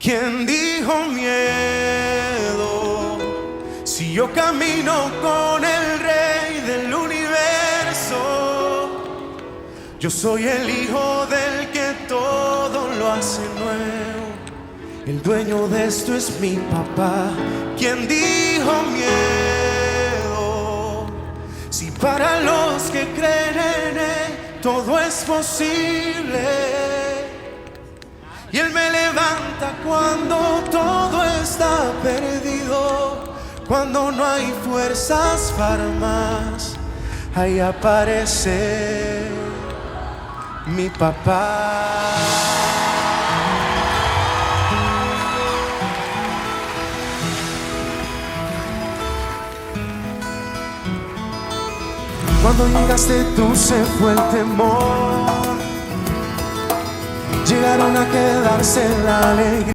¿Quién dijo miedo? Si yo camino con el Rey del universo, yo soy el hijo del que todo lo hace nuevo. El dueño de esto es mi papá. ¿Quién dijo miedo? Si para los que creen en él todo es posible. Y Él me levanta cuando todo está perdido, cuando no hay fuerzas para más. Ahí aparece mi papá. Cuando llegaste tú se fue el temor, llegaron a quedarse la alegría.